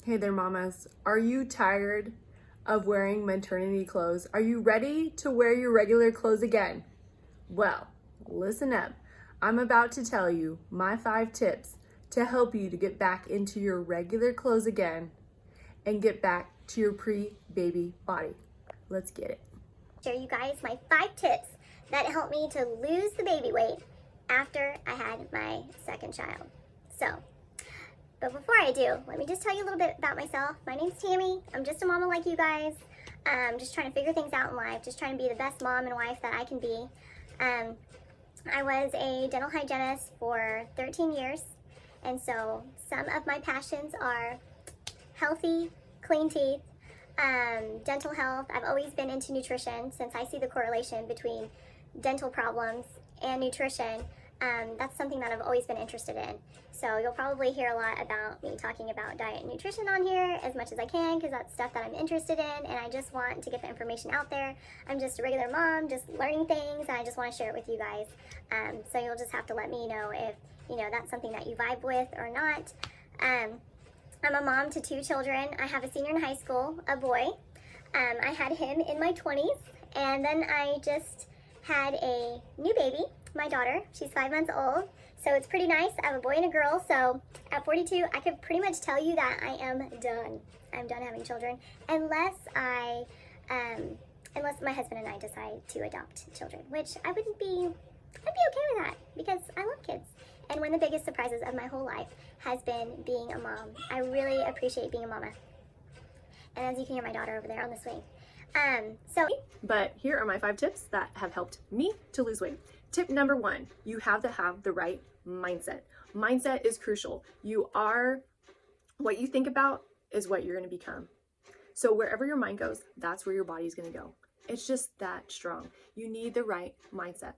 Hey there, mamas. Are you tired of wearing maternity clothes? Are you ready to wear your regular clothes again? Well, listen up. I'm about to tell you my 5 tips to help you to get back into your regular clothes again and get back to your pre-baby body. Let's get it. Share you guys my 5 tips that helped me to lose the baby weight after I had my second child. But before I do, let me just tell you a little bit about myself. My name's Tammy. I'm just a mama like you guys. Just trying to figure things out in life, just trying to be the best mom and wife that I can be. I was a dental hygienist for 13 years, and so some of my passions are healthy, clean teeth, dental health. I've always been into nutrition since I see the correlation between dental problems and nutrition. That's something that I've always been interested in. So you'll probably hear a lot about me talking about diet and nutrition on here as much as I can, because that's stuff that I'm interested in, and I just want to get the information out there. I'm just a regular mom, just learning things, and I just want to share it with you guys. So you'll just have to let me know if that's something that you vibe with or not. I'm a mom to 2 children. I have a senior in high school, a boy. I had him in my 20s, and then I just had a new baby, my daughter. She's 5 months old, so it's pretty nice. I have a boy and a girl, so at 42, I could pretty much tell you that I am done. I'm done having children, unless my husband and I decide to adopt children, which I'd be okay with that, because I love kids. And one of the biggest surprises of my whole life has been being a mom. I really appreciate being a mama. And as you can hear my daughter over there on the swing. But here are my 5 tips that have helped me to lose weight. Tip number 1, you have to have the right mindset. Mindset is crucial. What you think about is what you're going to become. So wherever your mind goes, that's where your body's going to go. It's just that strong. You need the right mindset.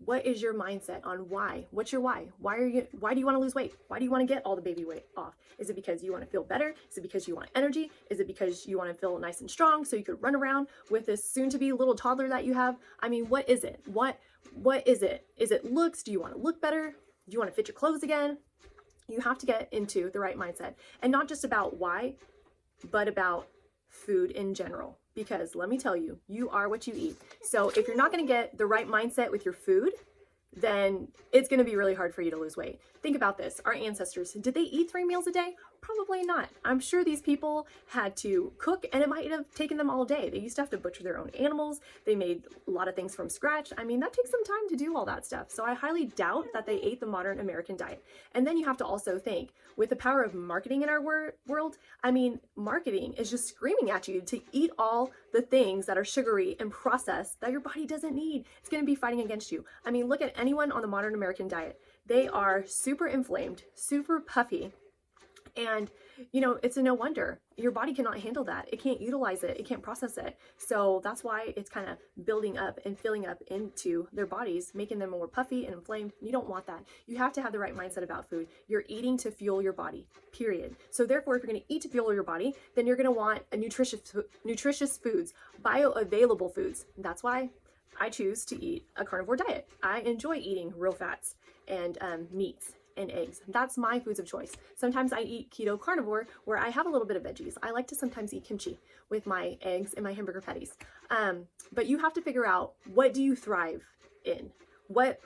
What is your mindset on why? What's your why? Why do you want to lose weight? Why do you want to get all the baby weight off? Is it because you want to feel better? Is it because you want energy? Is it because you want to feel nice and strong so you could run around with this soon-to-be little toddler that you have? I mean, what is it? What is it? Is it looks? Do you want to look better? Do you want to fit your clothes again? You have to get into the right mindset, and not just about why, but about food in general. Because let me tell you, you are what you eat. So if you're not going to get the right mindset with your food, then it's going to be really hard for you to lose weight. Think about this. Our ancestors, did they eat 3 meals a day? Probably not. I'm sure these people had to cook, and it might have taken them all day. They used to have to butcher their own animals. They made a lot of things from scratch. I mean, that takes some time to do all that stuff. So I highly doubt that they ate the modern American diet. And then you have to also think, with the power of marketing in our world, I mean, marketing is just screaming at you to eat all the things that are sugary and processed that your body doesn't need. It's going to be fighting against you. I mean, look at anyone on the modern American diet. They are super inflamed, super puffy. And, it's a no wonder. Your body cannot handle that. It can't utilize it. It can't process it. So that's why it's kind of building up and filling up into their bodies, making them more puffy and inflamed. You don't want that. You have to have the right mindset about food. You're eating to fuel your body, period. So therefore, if you're going to eat to fuel your body, then you're going to want a nutritious foods, bioavailable foods. That's why I choose to eat a carnivore diet. I enjoy eating real fats and meats and eggs. That's my foods of choice. Sometimes I eat keto carnivore, where I have a little bit of veggies. I like to sometimes eat kimchi with my eggs and my hamburger patties. But you have to figure out, what do you thrive in? What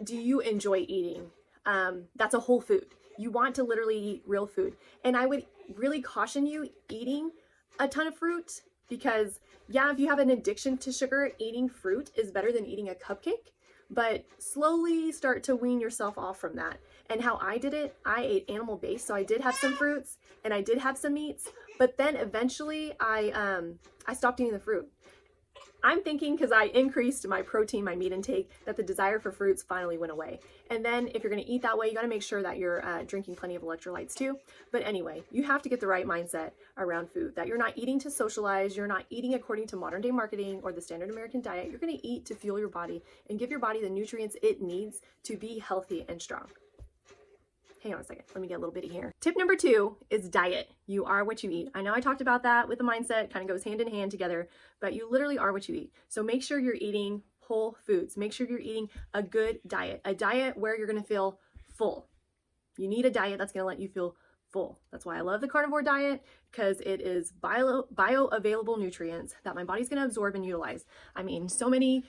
do you enjoy eating? That's a whole food. You want to literally eat real food. And I would really caution you eating a ton of fruit, because if you have an addiction to sugar, eating fruit is better than eating a cupcake. But slowly start to wean yourself off from that. And how I did it, I ate animal-based, so I did have some fruits and I did have some meats, but then eventually I stopped eating the fruit. I'm thinking, because I increased my protein, my meat intake, that the desire for fruits finally went away. And then if you're going to eat that way, you got to make sure that you're drinking plenty of electrolytes too. But anyway, you have to get the right mindset around food, that you're not eating to socialize, you're not eating according to modern day marketing or the standard American diet. You're going to eat to fuel your body and give your body the nutrients it needs to be healthy and strong. Hang on a second. Let me get a little bitty here. Tip number 2 is diet. You are what you eat. I know I talked about that with the mindset, kind of goes hand in hand together, but you literally are what you eat. So make sure you're eating whole foods. Make sure you're eating a good diet, a diet where you're going to feel full. You need a diet that's going to let you feel full. That's why I love the carnivore diet, because it is bioavailable nutrients that my body's going to absorb and utilize. I mean, so many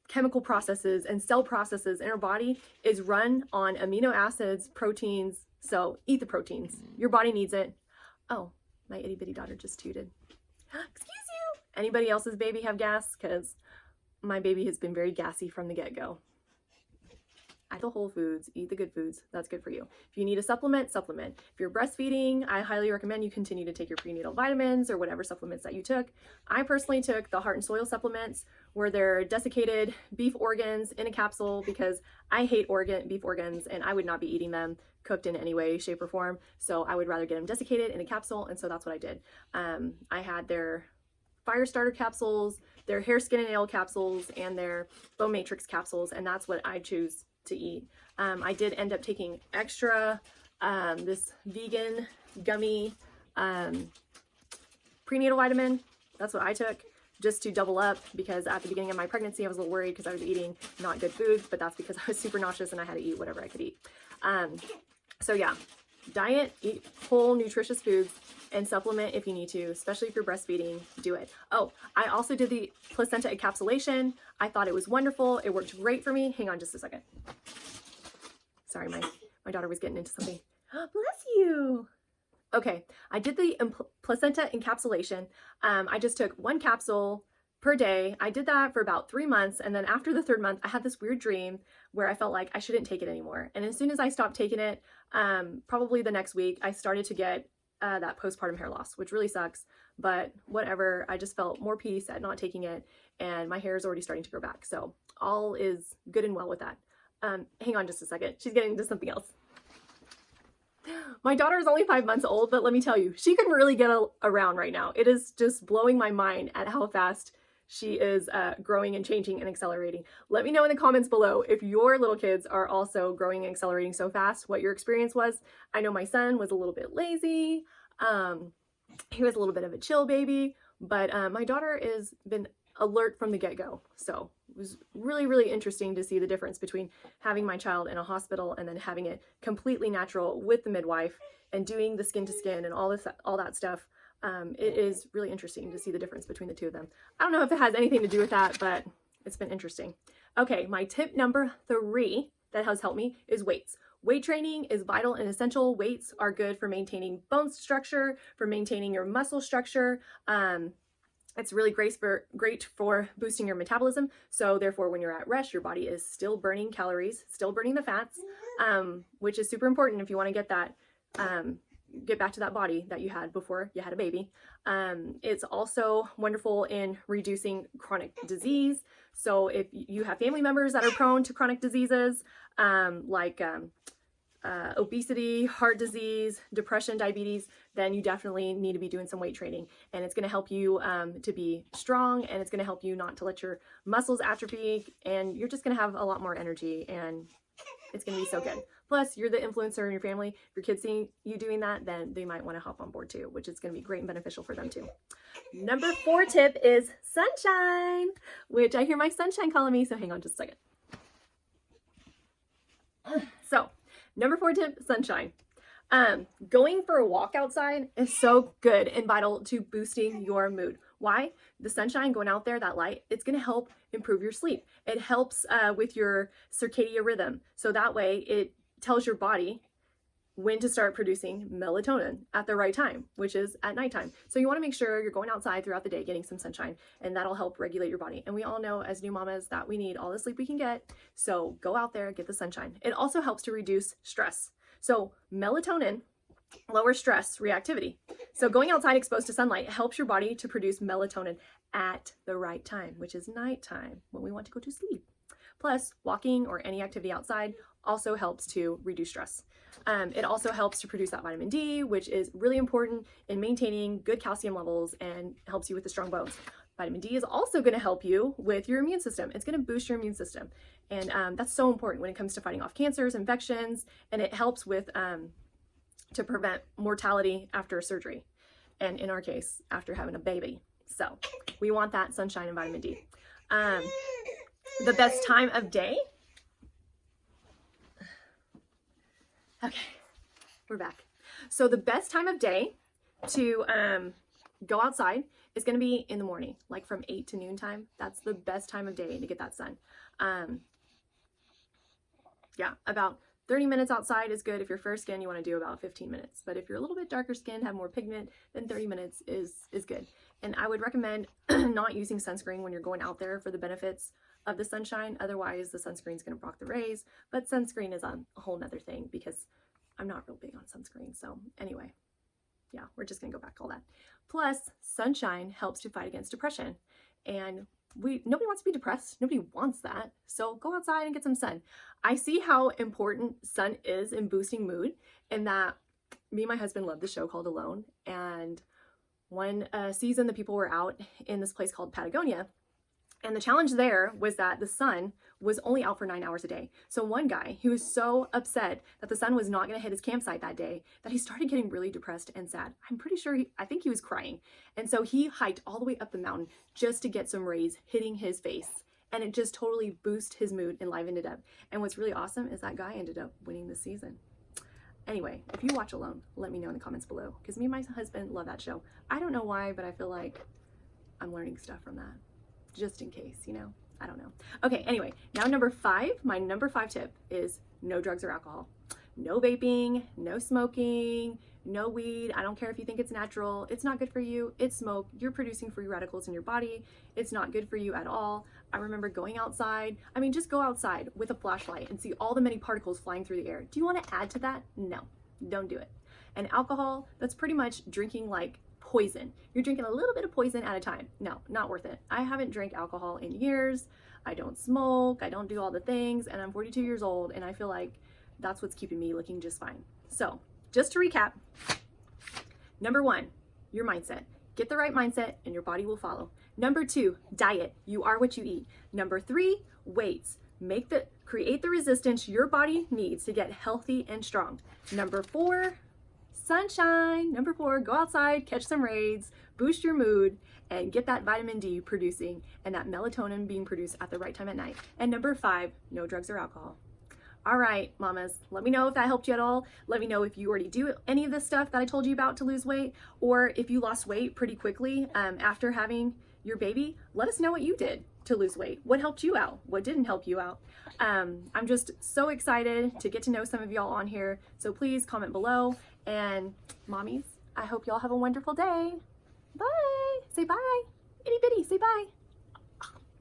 chemical processes and cell processes in our body is run on amino acids, proteins. So eat the proteins. Your body needs it. Oh, my itty bitty daughter just tooted. Excuse you. Anybody else's baby have gas? Because my baby has been very gassy from the get-go. Eat the whole foods, eat the good foods. That's good for you. If you need a supplement, supplement. If you're breastfeeding, I highly recommend you continue to take your prenatal vitamins or whatever supplements that you took. I personally took the Heart and Soil supplements, where they're desiccated beef organs in a capsule, because I hate beef organs and I would not be eating them cooked in any way, shape, or form. So I would rather get them desiccated in a capsule, and so that's what I did. I had their fire starter capsules, their hair, skin, and nail capsules, and their bone matrix capsules, and that's what I choose to eat. I did end up taking extra this vegan gummy prenatal vitamin. That's what I took, just to double up, because at the beginning of my pregnancy I was a little worried because I was eating not good food, but that's because I was super nauseous and I had to eat whatever I could eat. So yeah, diet, eat whole nutritious foods, and supplement if you need to, especially if you're breastfeeding, do it. Oh, I also did the placenta encapsulation. I thought it was wonderful. It worked great for me. Hang on just a second. Sorry, my daughter was getting into something. Bless you. Okay, I did the placenta encapsulation. I just took 1 capsule per day. I did that for about 3 months, and then after the 3rd month, I had this weird dream where I felt like I shouldn't take it anymore. And as soon as I stopped taking it, probably the next week, I started to get that postpartum hair loss, which really sucks, but whatever. I just felt more peace at not taking it, and my hair is already starting to grow back. So all is good and well with that. Hang on just a second. She's getting into something else. My daughter is only 5 months old, but let me tell you, she can really get around right now. It is just blowing my mind at how fast she is growing and changing and accelerating. Let me know in the comments below if your little kids are also growing and accelerating so fast, what your experience was. I know my son was a little bit lazy. He was a little bit of a chill baby, but my daughter has been alert from the get-go. So it was really, really interesting to see the difference between having my child in a hospital and then having it completely natural with the midwife and doing the skin to skin and all that stuff. It is really interesting to see the difference between the two of them. I don't know if it has anything to do with that, but it's been interesting. Okay, my tip number 3 that has helped me is weights. Weight training is vital and essential. Weights are good for maintaining bone structure, for maintaining your muscle structure. It's really great for boosting your metabolism. So therefore, when you're at rest, your body is still burning calories, still burning the fats, which is super important if you want to get that, get back to that body that you had before you had a baby. It's also wonderful in reducing chronic disease. So if you have family members that are prone to chronic diseases, like obesity, heart disease, depression, diabetes, then you definitely need to be doing some weight training. And it's going to help you to be strong, and it's going to help you not to let your muscles atrophy, and you're just going to have a lot more energy, and it's going to be so good. Plus, you're the influencer in your family. If your kids see you doing that, then they might want to hop on board too, which is going to be great and beneficial for them too. Number 4 tip is sunshine, which I hear my sunshine calling me, so hang on just a second. So, number 4 tip, sunshine. Going for a walk outside is so good and vital to boosting your mood. Why? The sunshine, going out there, that light, it's going to help improve your sleep. It helps with your circadian rhythm. So that way it tells your body when to start producing melatonin at the right time, which is at nighttime. So you want to make sure you're going outside throughout the day, getting some sunshine, and that'll help regulate your body. And we all know as new mamas that we need all the sleep we can get. So go out there, get the sunshine. It also helps to reduce stress. So melatonin lowers stress reactivity. So going outside exposed to sunlight helps your body to produce melatonin at the right time, which is nighttime when we want to go to sleep. Plus, walking or any activity outside also helps to reduce stress. It also helps to produce that vitamin D, which is really important in maintaining good calcium levels and helps you with the strong bones. Vitamin D is also going to help you with your immune system. It's going to boost your immune system. And that's so important when it comes to fighting off cancers, infections, and it helps with to prevent mortality after surgery. And in our case, after having a baby. So we want that sunshine and vitamin D. The best time of day. Okay, we're back. So the best time of day to go outside is going to be in the morning, like from 8 to noon time. That's the best time of day to get that sun. Yeah, about 30 minutes outside is good. If you're fair skin, you want to do about 15 minutes. But if you're a little bit darker skinned, have more pigment, then 30 minutes is good. And I would recommend not using sunscreen when you're going out there for the benefits of the sunshine. Otherwise, the sunscreen is going to block the rays. But sunscreen is a whole nother thing because I'm not real big on sunscreen. So anyway, yeah, we're just going to go back all that. Plus, sunshine helps to fight against depression. And nobody wants to be depressed. Nobody wants that. So go outside and get some sun. I see how important sun is in boosting mood, and that me and my husband love the show called Alone. And one season, the people were out in this place called Patagonia. And the challenge there was that the sun was only out for 9 hours a day. So one guy, he was so upset that the sun was not going to hit his campsite that day that he started getting really depressed and sad. I'm pretty sure I think he was crying. And so he hiked all the way up the mountain just to get some rays hitting his face. And it just totally boosted his mood and livened it up. And what's really awesome is that guy ended up winning the season. Anyway, if you watch Alone, let me know in the comments below, because me and my husband love that show. I don't know why, but I feel like I'm learning stuff from that. Just in case, you know, I don't know. Okay, anyway, now number 5, my number 5 tip is no drugs or alcohol. No vaping, no smoking, no weed. I don't care if you think it's natural. It's not good for you. It's smoke. You're producing free radicals in your body. It's not good for you at all. I remember going outside. I mean, just go outside with a flashlight and see all the many particles flying through the air. Do you want to add to that? No, don't do it. And alcohol, that's pretty much drinking like poison. You're drinking a little bit of poison at a time. No, not worth it. I haven't drank alcohol in years. I don't smoke. I don't do all the things. And I'm 42 years old, and I feel like that's what's keeping me looking just fine. So just to recap, number 1, your mindset. Get the right mindset and your body will follow. Number 2, diet. You are what you eat. Number 3, weights. Create the resistance your body needs to get healthy and strong. Number 4, sunshine. Number 4, go outside, catch some rays, boost your mood, and get that vitamin D producing and that melatonin being produced at the right time at night. And number 5, no drugs or alcohol. All right, mamas, let me know if that helped you at all. Let me know if you already do any of this stuff that I told you about to lose weight, or if you lost weight pretty quickly after having your baby. Let us know what you did to lose weight. What helped you out? What didn't help you out? I'm just so excited to get to know some of y'all on here. So please comment below. And mommies, I hope y'all have a wonderful day. Bye. Say bye. Itty bitty, say bye.